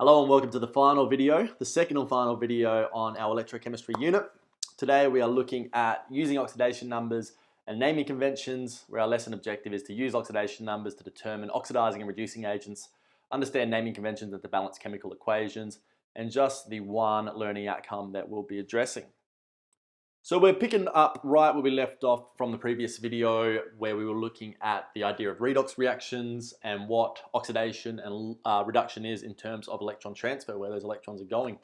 Hello and welcome to the final video, the second and final video on our electrochemistry unit. Today we are looking at using oxidation numbers and naming conventions, where our lesson objective is to use oxidation numbers to determine oxidizing and reducing agents, understand naming conventions and to balance chemical equations, and just the one learning outcome that we'll be addressing. So we're picking up right where we left off from the previous video, where we were looking at the idea of redox reactions and what oxidation and reduction is in terms of electron transfer, where those electrons are going.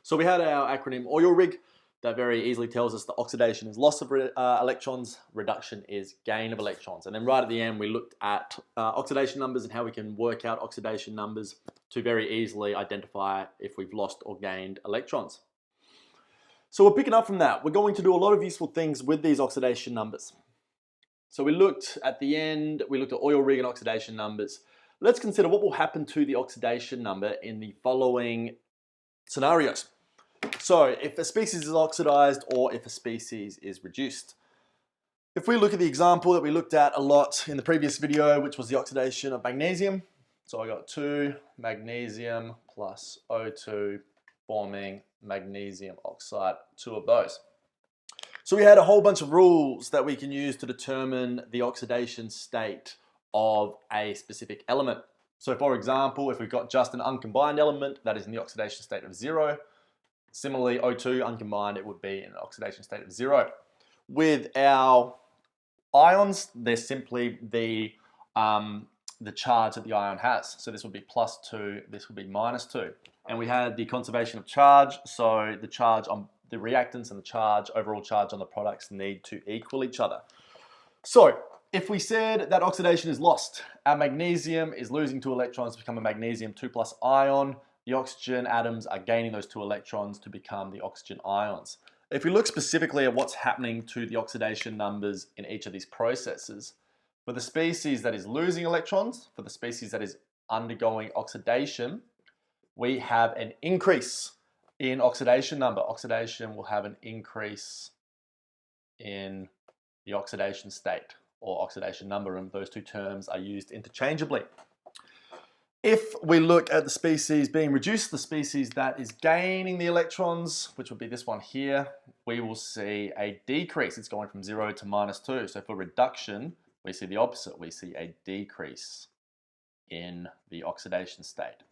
So we had our acronym OILRIG that very easily tells us that oxidation is loss of electrons, reduction is gain of electrons. And then right at the end we looked at oxidation numbers and how we can work out oxidation numbers to very easily identify if we've lost or gained electrons. So we're picking up from that. We're going to do a lot of useful things with these oxidation numbers. So we looked at the end, we looked at OILRIG and oxidation numbers. Let's consider what will happen to the oxidation number in the following scenarios. So if a species is oxidized or if a species is reduced. If we look at the example that we looked at a lot in the previous video, which was the oxidation of magnesium. So I got 2 magnesium plus O2 forming magnesium oxide, 2 of those. So we had a whole bunch of rules that we can use to determine the oxidation state of a specific element. So for example, if we've got just an uncombined element that is in the oxidation state of 0, similarly O2 uncombined, it would be in an oxidation state of 0. With our ions, they're simply the charge that the ion has. So this would be +2, this would be -2. And we had the conservation of charge, so the charge on the reactants and the charge, overall charge on the products need to equal each other. So if we said that oxidation is lost, our magnesium is losing 2 electrons to become a magnesium 2+ ion, the oxygen atoms are gaining those 2 electrons to become the oxygen ions. If we look specifically at what's happening to the oxidation numbers in each of these processes, for the species that is losing electrons, for the species that is undergoing oxidation, we have an increase in oxidation number. Oxidation will have an increase in the oxidation state or oxidation number, and those two terms are used interchangeably. If we look at the species being reduced, the species that is gaining the electrons, which would be this one here, we will see a decrease. It's going from 0 to -2. So for reduction, we see the opposite. We see a decrease in the oxidation state.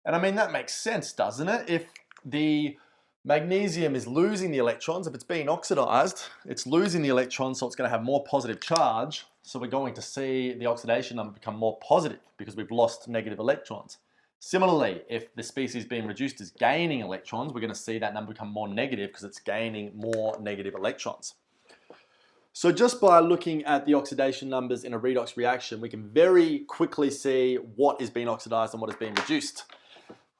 And I mean, that makes sense, doesn't it? If the magnesium is losing the electrons, if it's being oxidized, it's losing the electrons, so it's going to have more positive charge. So we're going to see the oxidation number become more positive because we've lost negative electrons. Similarly, if the species being reduced is gaining electrons, we're going to see that number become more negative because it's gaining more negative electrons. So just by looking at the oxidation numbers in a redox reaction, we can very quickly see what is being oxidized and what is being reduced.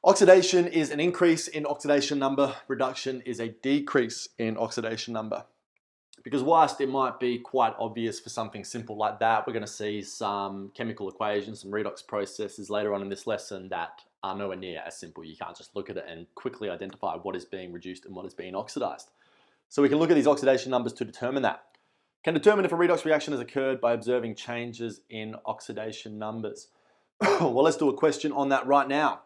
Oxidation is an increase in oxidation number, reduction is a decrease in oxidation number. Because whilst it might be quite obvious for something simple like that, we're going to see some chemical equations, some redox processes later on in this lesson that are nowhere near as simple. You can't just look at it and quickly identify what is being reduced and what is being oxidized. So we can look at these oxidation numbers to determine that. Can determine if a redox reaction has occurred by observing changes in oxidation numbers. Well, let's do a question on that right now.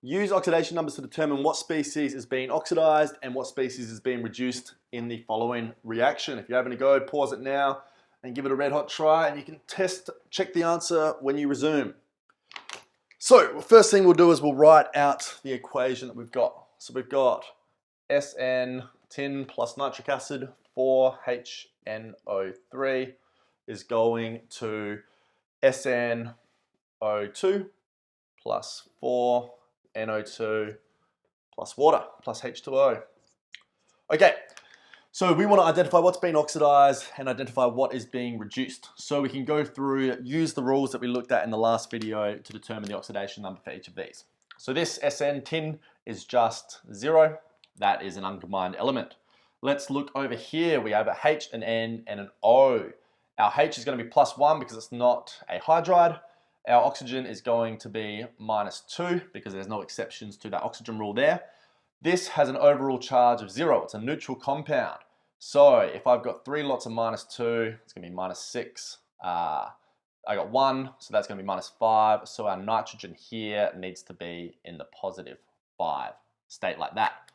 Use oxidation numbers to determine what species is being oxidized and what species is being reduced in the following reaction. If you're having a go, pause it now and give it a red hot try, and you can check the answer when you resume. So first thing we'll do is we'll write out the equation that we've got. So we've got SN, tin plus nitric acid, 4HNO3 is going to SnO2 plus 4NO2 plus water plus H2O. Okay, so we want to identify what's being oxidized and identify what is being reduced. So we can go through, use the rules that we looked at in the last video to determine the oxidation number for each of these. So this SN tin is just 0. That is an uncombined element. Let's look over here. We have a H, an N, and an O. Our H is going to be +1 because it's not a hydride. Our oxygen is going to be -2 because there's no exceptions to that oxygen rule there. This has an overall charge of 0. It's a neutral compound. So if I've got 3 lots of -2, it's going to be -6. I got 1, so that's going to be -5. So our nitrogen here needs to be in the +5 state like that.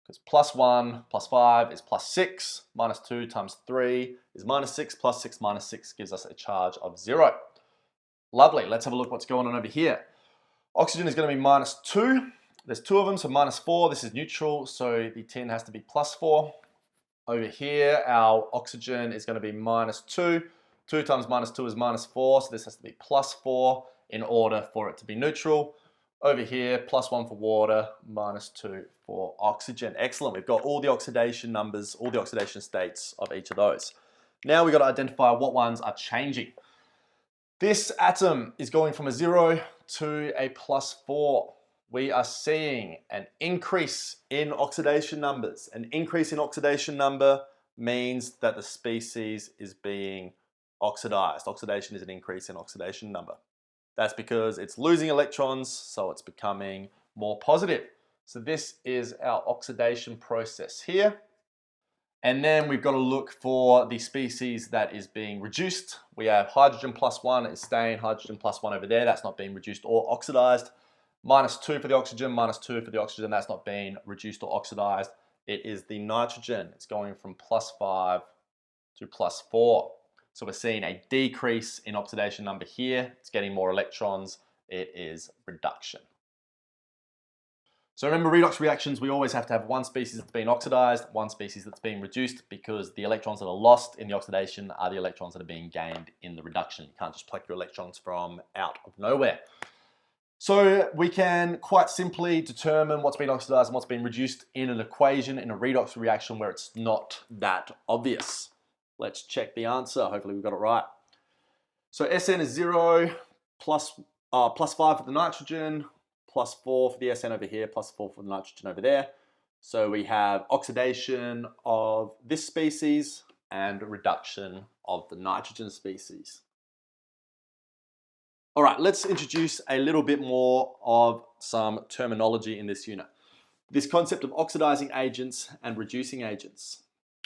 Because +1 + 5 is +6, -2 times 3 is -6, +6 minus 6 gives us a charge of 0. Lovely, let's have a look what's going on over here. Oxygen is going to be -2. There's 2 of them, so -4. This is neutral, so the tin has to be +4. Over here, our oxygen is going to be -2. 2 times -2 is -4, so this has to be +4 in order for it to be neutral. Over here, +1 for water, -2 for oxygen. Excellent, we've got all the oxidation numbers, all the oxidation states of each of those. Now we've got to identify what ones are changing. This atom is going from a 0 to a +4. We are seeing an increase in oxidation numbers. An increase in oxidation number means that the species is being oxidized. Oxidation is an increase in oxidation number. That's because it's losing electrons, so it's becoming more positive. So this is our oxidation process here. And then we've got to look for the species that is being reduced. We have hydrogen +1 is staying, hydrogen +1 over there, that's not being reduced or oxidized. -2 for the oxygen, -2 for the oxygen, that's not being reduced or oxidized. It is the nitrogen, it's going from +5 to +4. So we're seeing a decrease in oxidation number here. It's getting more electrons. It is reduction. So remember, redox reactions, we always have to have one species that's being oxidized, one species that's being reduced, because the electrons that are lost in the oxidation are the electrons that are being gained in the reduction. You can't just pluck your electrons from out of nowhere. So we can quite simply determine what's been oxidized and what's been reduced in an equation in a redox reaction where it's not that obvious. Let's check the answer. Hopefully we've got it right. So Sn is 0, +5 for the nitrogen, +4 for the Sn over here, +4 for the nitrogen over there. So we have oxidation of this species and reduction of the nitrogen species. All right, let's introduce a little bit more of some terminology in this unit. This concept of oxidizing agents and reducing agents.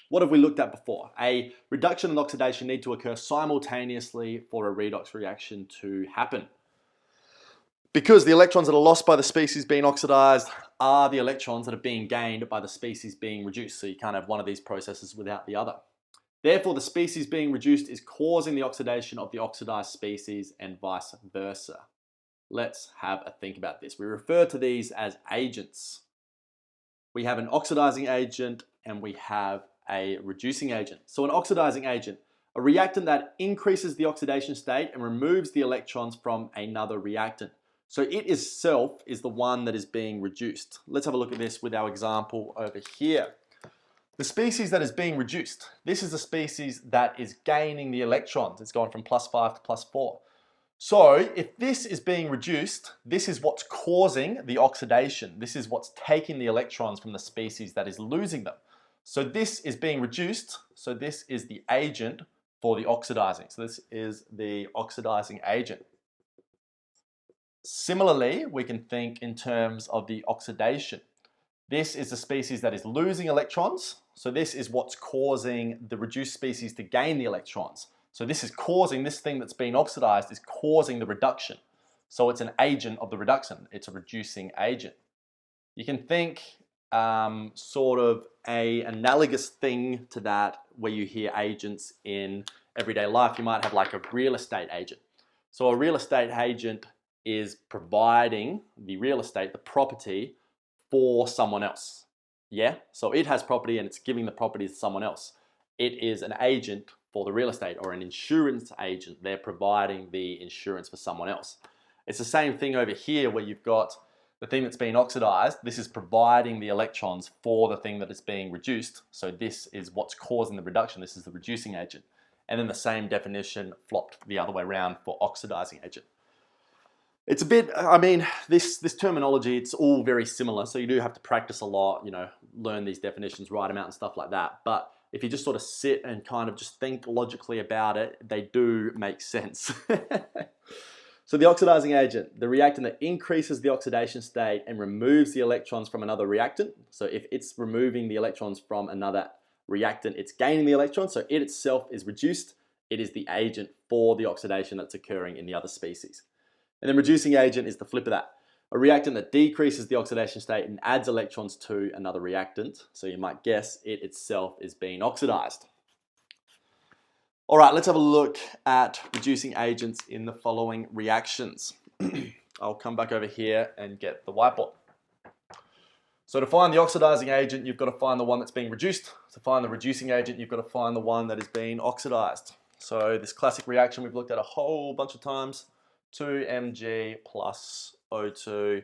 What have we looked at before? A reduction and oxidation need to occur simultaneously for a redox reaction to happen. Because the electrons that are lost by the species being oxidized are the electrons that are being gained by the species being reduced. So you can't have one of these processes without the other. Therefore, the species being reduced is causing the oxidation of the oxidized species and vice versa. Let's have a think about this. We refer to these as agents. We have an oxidizing agent and we have a reducing agent. So an oxidizing agent, a reactant that increases the oxidation state and removes the electrons from another reactant. So it itself is the one that is being reduced. Let's have a look at this with our example over here. The species that is being reduced, this is the species that is gaining the electrons. It's going from +5 to +4. So if this is being reduced, this is what's causing the oxidation. This is what's taking the electrons from the species that is losing them. So this is being reduced. So this is the agent for the oxidizing. So this is the oxidizing agent. Similarly, we can think in terms of the oxidation. This is the species that is losing electrons. So this is what's causing the reduced species to gain the electrons. So this is causing, this thing that's been oxidized is causing the reduction. So it's an agent of the reduction. It's a reducing agent. You can think sort of a analogous thing to that where you hear agents in everyday life. You might have like a real estate agent. So a real estate agent is providing the real estate, the property, for someone else. Yeah, so it has property and it's giving the property to someone else. It is an agent for the real estate, or an insurance agent. They're providing the insurance for someone else. It's the same thing over here where you've got the thing that's being oxidized. This is providing the electrons for the thing that is being reduced. So this is what's causing the reduction. This is the reducing agent. And then the same definition flopped the other way around for oxidizing agent. It's a bit, I mean, this terminology, it's all very similar. So you do have to practice a lot, you know, learn these definitions, write them out and stuff like that. But if you just sort of sit and kind of just think logically about it, they do make sense. So the oxidizing agent, the reactant that increases the oxidation state and removes the electrons from another reactant. So if it's removing the electrons from another reactant, it's gaining the electrons. So it itself is reduced. it is the agent for the oxidation that's occurring in the other species. And then reducing agent is the flip of that. A reactant that decreases the oxidation state and adds electrons to another reactant. So you might guess it itself is being oxidized. All right, let's have a look at reducing agents in the following reactions. I'll come back over here and get the whiteboard. So to find the oxidizing agent, you've got to find the one that's being reduced. To find the reducing agent, you've got to find the one that is being oxidized. So this classic reaction we've looked at a whole bunch of times. 2Mg plus O2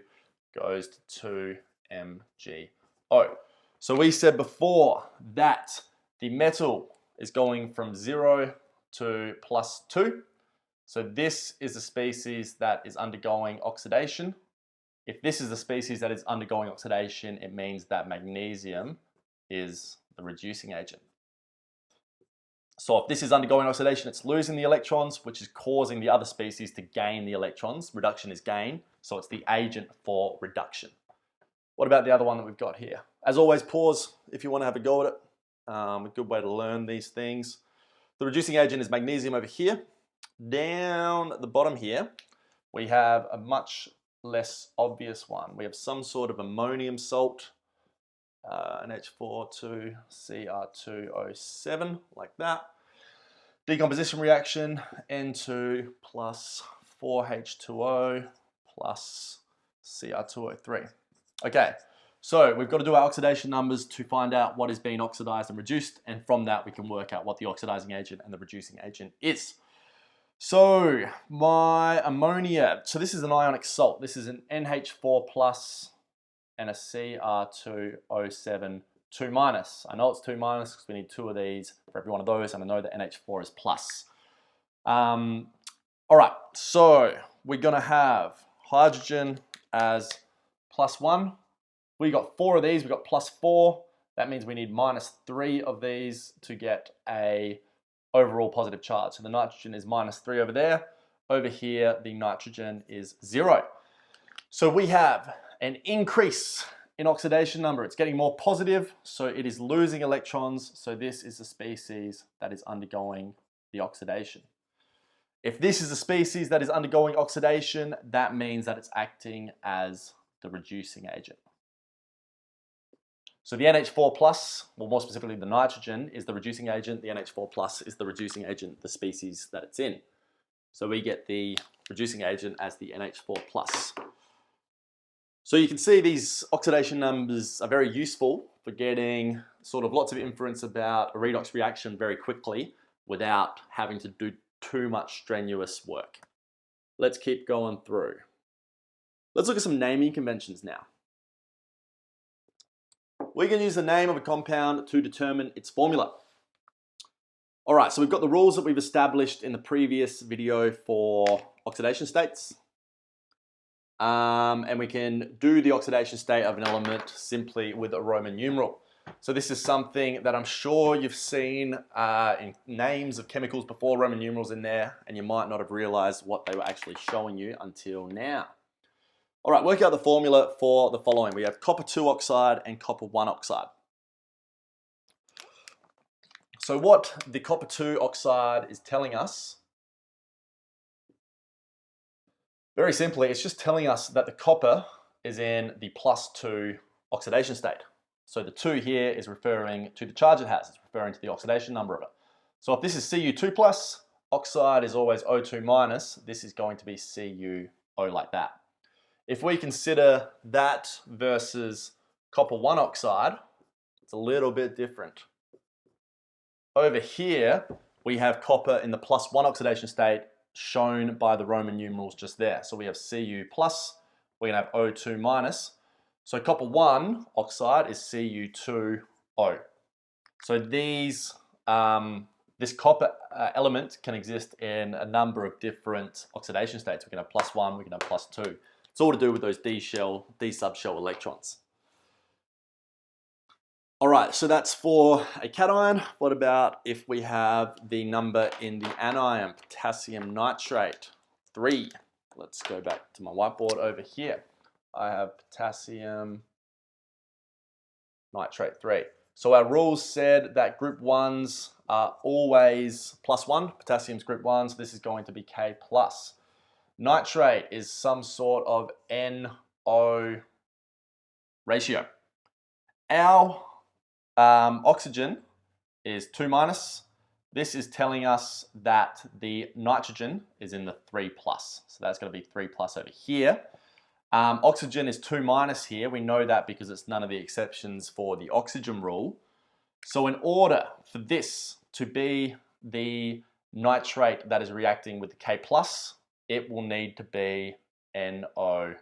goes to 2MgO. So we said before that the metal is going from 0 to +2. So this is the species that is undergoing oxidation. If this is the species that is undergoing oxidation, it means that magnesium is the reducing agent. So if this is undergoing oxidation, it's losing the electrons, which is causing the other species to gain the electrons. Reduction is gain, so it's the agent for reduction. What about the other one that we've got here? As always, pause if you want to have a go at it. A good way to learn these things. The reducing agent is magnesium over here. Down at the bottom here, we have a much less obvious one. We have some sort of ammonium salt, NH4 2Cr2O7, like that. Decomposition reaction, N2 plus 4H2O plus Cr2O3. Okay, so we've got to do our oxidation numbers to find out what is being oxidized and reduced, and from that we can work out what the oxidizing agent and the reducing agent is. So my ammonia, so this is an ionic salt. This is an NH4 plus and a Cr2O7 2 minus. I know it's 2 minus because we need 2 of these for every one of those, and I know that NH4 is plus. All right, so we're gonna have hydrogen as +1. We got 4 of these, we got +4. That means we need -3 of these to get a overall positive charge. So the nitrogen is -3 over there. Over here, the nitrogen is 0. So we have an increase in oxidation number. It's getting more positive, so it is losing electrons. So this is the species that is undergoing the oxidation. If this is a species that is undergoing oxidation, that means that it's acting as the reducing agent. So the NH4 plus, well more specifically the nitrogen, is the reducing agent. The NH4 plus is the reducing agent, the species that it's in. So we get the reducing agent as the NH4 plus. So you can see these oxidation numbers are very useful for getting sort of lots of inference about a redox reaction very quickly without having to do too much strenuous work. Let's keep going through. Let's look at some naming conventions now. We can use the name of a compound to determine its formula. All right, so we've got the rules that we've established in the previous video for oxidation states. And we can do the oxidation state of an element simply with a Roman numeral. So this is something that I'm sure you've seen in names of chemicals before, Roman numerals in there, and you might not have realized what they were actually showing you until now. All right, work out the formula for the following. We have copper 2 oxide and copper 1 oxide. So what the copper 2 oxide is telling us, very simply, it's just telling us that the copper is in the +2 oxidation state. So the 2 here is referring to the charge it has. It's referring to the oxidation number of it. So if this is Cu2 plus, oxide is always O2 minus. This is going to be CuO like that. If we consider that versus copper 1 oxide, it's a little bit different. Over here, we have copper in the +1 oxidation state shown by the Roman numerals just there. So we have Cu plus, we're gonna have O2 minus. So copper 1 oxide is Cu2O. So these, this copper element can exist in a number of different oxidation states. We can have +1, we can have +2. It's all to do with those D subshell electrons. All right, so that's for a cation. What about if we have the number in the anion, potassium nitrate, 3. Let's go back to my whiteboard over here. I have potassium nitrate 3. So our rules said that group 1s are always +1. Potassium's group 1, so this is going to be K+. Nitrate is some sort of NO ratio. Our oxygen is 2-. This is telling us that the nitrogen is in the 3+. So that's going to be 3+ over here. Oxygen is 2- here. We know that because it's none of the exceptions for the oxygen rule. So in order for this to be the nitrate that is reacting with the K+, it will need to be NO-.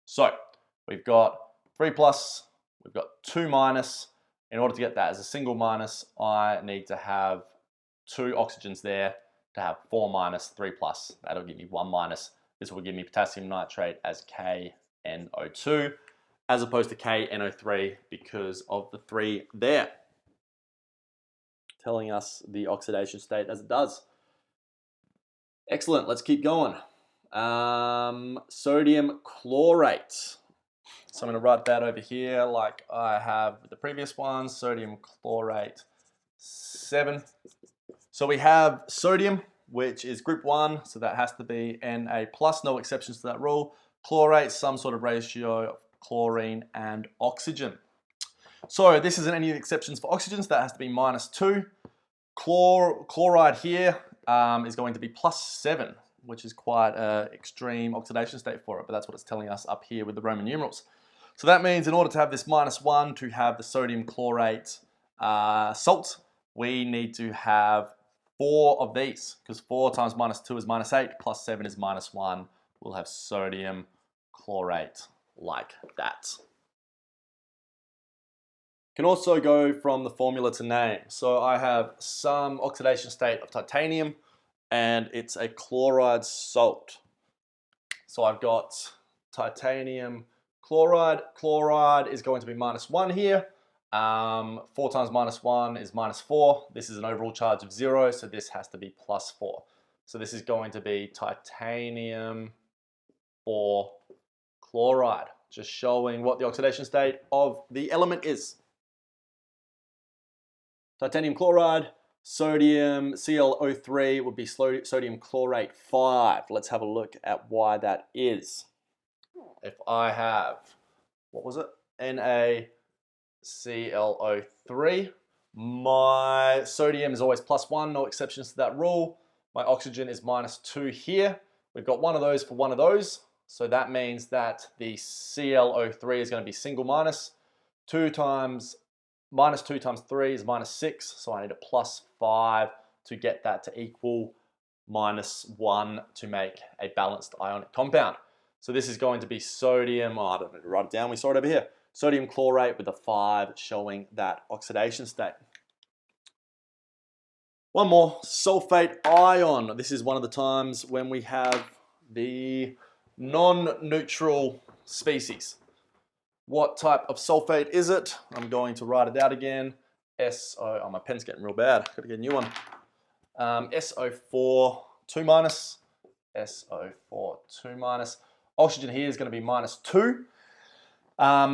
So we've got 3+, we've got 2-. In order to get that as a single minus, I need to have 2 oxygens there to have 4-, 3+. That'll give me 1-. This will give me potassium nitrate as KNO2 as opposed to KNO3 because of the 3 there. Telling us the oxidation state as it does. Excellent, let's keep going. Sodium chlorate. So I'm going to write that over here like I have with the previous one, sodium chlorate 7. So we have sodium, which is group 1, so that has to be Na+, no exceptions to that rule. Chlorate, some sort of ratio of chlorine and oxygen. So this isn't any exceptions for oxygen, so that has to be -2. Chloride here is going to be +7, which is quite an extreme oxidation state for it, but that's what it's telling us up here with the Roman numerals. So that means in order to have this -1 to have the sodium chlorate salt, we need to have 4 of these, because 4 times -2 is -8, plus 7 is -1. We'll have sodium chlorate like that. Can also go from the formula to name. So I have some oxidation state of titanium, and it's a chloride salt. So I've got titanium chloride. Chloride is going to be -1 here. 4 times -1 is -4. This is an overall charge of 0, so this has to be +4. So this is going to be titanium 4 chloride, just showing what the oxidation state of the element is. Titanium chloride, sodium ClO3 would be sodium chlorate 5. Let's have a look at why that is. If I have, what was it? NaClO3. My sodium is always +1, no exceptions to that rule. My oxygen is -2 here. We've got one of those for one of those. So that means that the ClO3 is going to be single minus. -2 times 3 is -6. So I need a +5 to get that to equal -1 to make a balanced ionic compound. So this is going to be sodium, I don't need to write it down, we saw it over here. Sodium chlorate with a 5 showing that oxidation state. One more, sulfate ion. This is one of the times when we have the non-neutral species. What type of sulfate is it? I'm going to write it out again. Oh, my pen's getting real bad. Got to get a new one. SO4 2-, SO4 2-. Oxygen here is going to be -2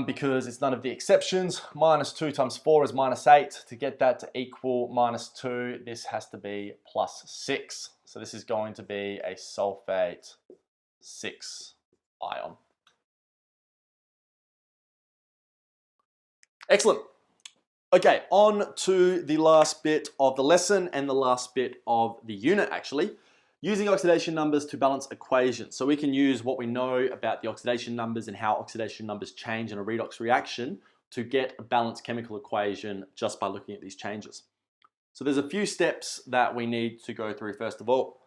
because it's none of the exceptions. -2 times 4 is -8. To get that to equal -2, this has to be +6. So this is going to be a sulfate 6 ion. Excellent. Okay, on to the last bit of the lesson and the last bit of the unit actually. Using oxidation numbers to balance equations. So we can use what we know about the oxidation numbers and how oxidation numbers change in a redox reaction to get a balanced chemical equation just by looking at these changes. So there's a few steps that we need to go through first of all.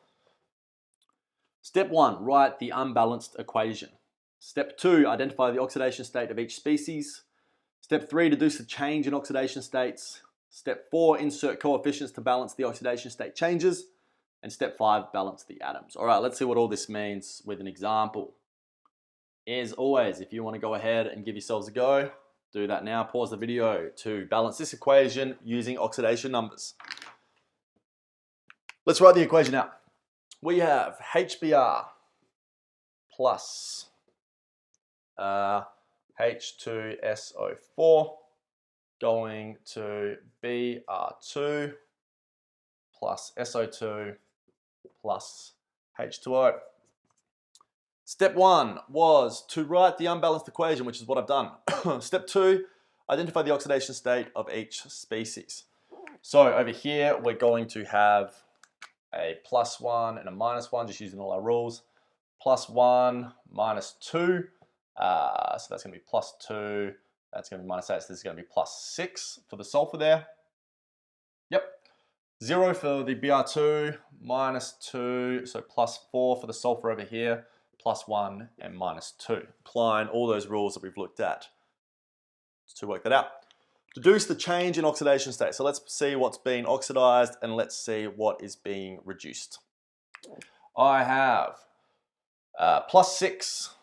Step 1, write the unbalanced equation. Step 2, identify the oxidation state of each species. Step 3, deduce the change in oxidation states. Step 4, insert coefficients to balance the oxidation state changes. And step 5, balance the atoms. All right, let's see what all this means with an example. As always, if you want to go ahead and give yourselves a go, do that now. Pause the video to balance this equation using oxidation numbers. Let's write the equation out. We have HBr plus H2SO4 going to Br2 plus SO2 plus H2O. Step 1 was to write the unbalanced equation, which is what I've done. Step 2, identify the oxidation state of each species. So over here, we're going to have a +1 and a -1, just using all our rules. +1, -2, so that's going to be +2, that's going to be -8, so this is going to be +6 for the sulfur there. Yep. 0 for the Br2, -2, so +4 for the sulfur over here, +1 and -2. Applying all those rules that we've looked at to work that out. Deduce the change in oxidation state. So let's see what's being oxidized and let's see what is being reduced. I have +6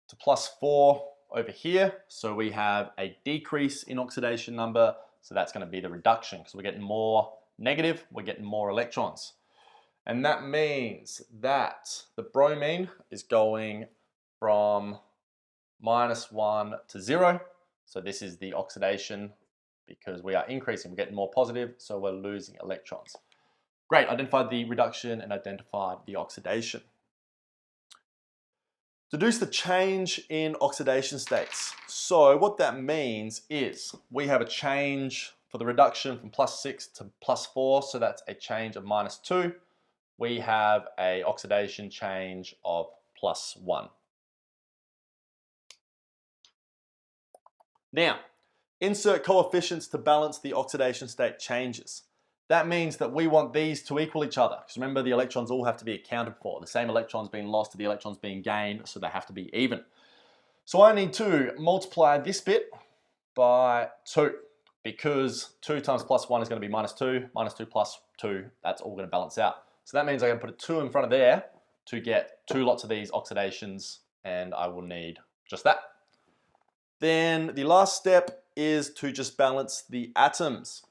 to +4 over here. So we have a decrease in oxidation number. So that's going to be the reduction because we're getting more negative, we're getting more electrons. And that means that the bromine is going from -1 to 0. So this is the oxidation because we are increasing, we're getting more positive, so we're losing electrons. Great, identified the reduction and identified the oxidation. Deduce the change in oxidation states. So what that means is we have a change for the reduction from +6 to +4, so that's a change of -2. We have a oxidation change of +1. Now, insert coefficients to balance the oxidation state changes. That means that we want these to equal each other. Because remember, the electrons all have to be accounted for. The same electrons being lost to the electrons being gained, so they have to be even. So I need to multiply this bit by 2. Because 2 times +1 is going to be -2. -2 plus 2, that's all going to balance out. So that means I can put a 2 in front of there to get 2 lots of these oxidations, and I will need just that. Then the last step is to just balance the atoms.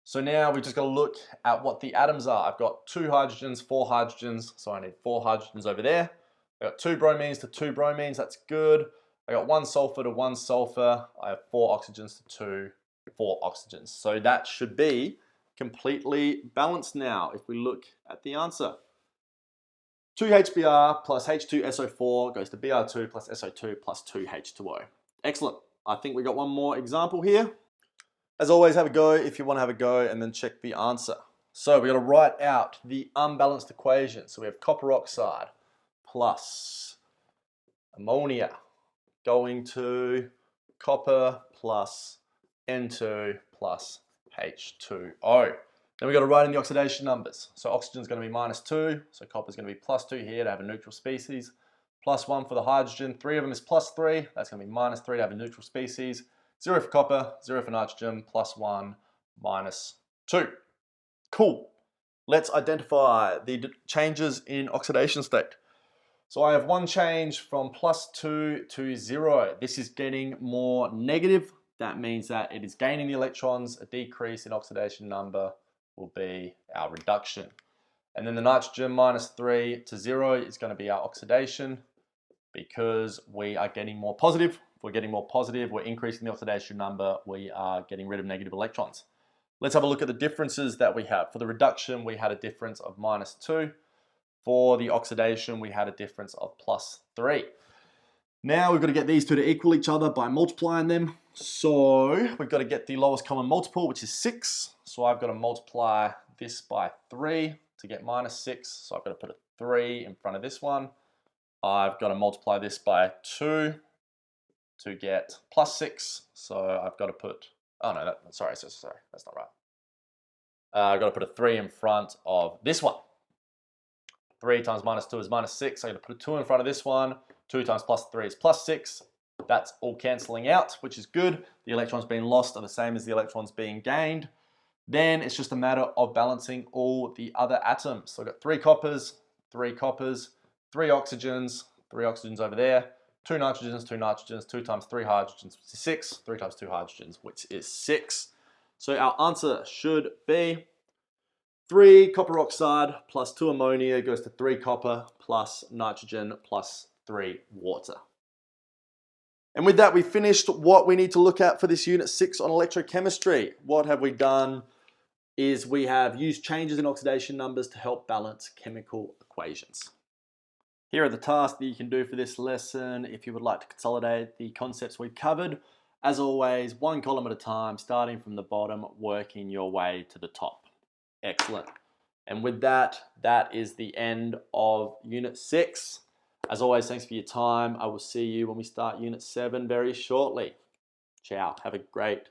So now we've just got to look at what the atoms are. I've got 2 hydrogens, 4 hydrogens, so I need 4 hydrogens over there. I've got 2 bromines to 2 bromines, that's good. I got 1 sulfur to 1 sulfur. I have 4 oxygens to 4 oxygens. So that should be completely balanced now if we look at the answer. 2HBr plus H2SO4 goes to Br2 plus SO2 plus 2H2O. Excellent. I think we got one more example here. As always, have a go if you want to have a go and then check the answer. So we're going to write out the unbalanced equation. So we have copper oxide plus ammonia going to copper plus N2 plus H2O. Then we've got to write in the oxidation numbers. So oxygen is going to be -2, so copper is going to be +2 here to have a neutral species. +1 for the hydrogen, 3 of them is +3, that's going to be -3 to have a neutral species. 0 for copper, 0 for nitrogen, +1, -2. Cool. Let's identify the changes in oxidation state. So I have one change from +2 to 0. This is getting more negative. That means that it is gaining the electrons. A decrease in oxidation number will be our reduction. And then the nitrogen -3 to 0 is going to be our oxidation because we are getting more positive. If we're getting more positive, we're increasing the oxidation number, we are getting rid of negative electrons. Let's have a look at the differences that we have. For the reduction, we had a difference of -2. For the oxidation, we had a difference of +3. Now we've got to get these two to equal each other by multiplying them. So we've got to get the lowest common multiple, which is 6. So I've got to multiply this by 3 to get -6. So I've got to put a 3 in front of this one. I've got to multiply this by 2 to get +6. So I've got to put, oh no, sorry, that's not right. I've got to put a 3 in front of this one. 3 times -2 is -6. I'm going to put a 2 in front of this one. 2 times +3 is +6. That's all cancelling out, which is good. The electrons being lost are the same as the electrons being gained. Then it's just a matter of balancing all the other atoms. So I've got 3 coppers, 3 coppers, 3 oxygens over there, 2 nitrogens, 2 nitrogens, 2 times 3 hydrogens, which is 6, 3 times 2 hydrogens, which is 6. So our answer should be 3 copper oxide plus 2 ammonia goes to 3 copper plus nitrogen plus 3 water. And with that, we finished what we need to look at for this Unit 6 on electrochemistry. What have we done is we have used changes in oxidation numbers to help balance chemical equations. Here are the tasks that you can do for this lesson if you would like to consolidate the concepts we've covered. As always, one column at a time, starting from the bottom, working your way to the top. Excellent. And with that, that is the end of Unit 6. As always, thanks for your time. I will see you when we start Unit 7 very shortly. Ciao. Have a great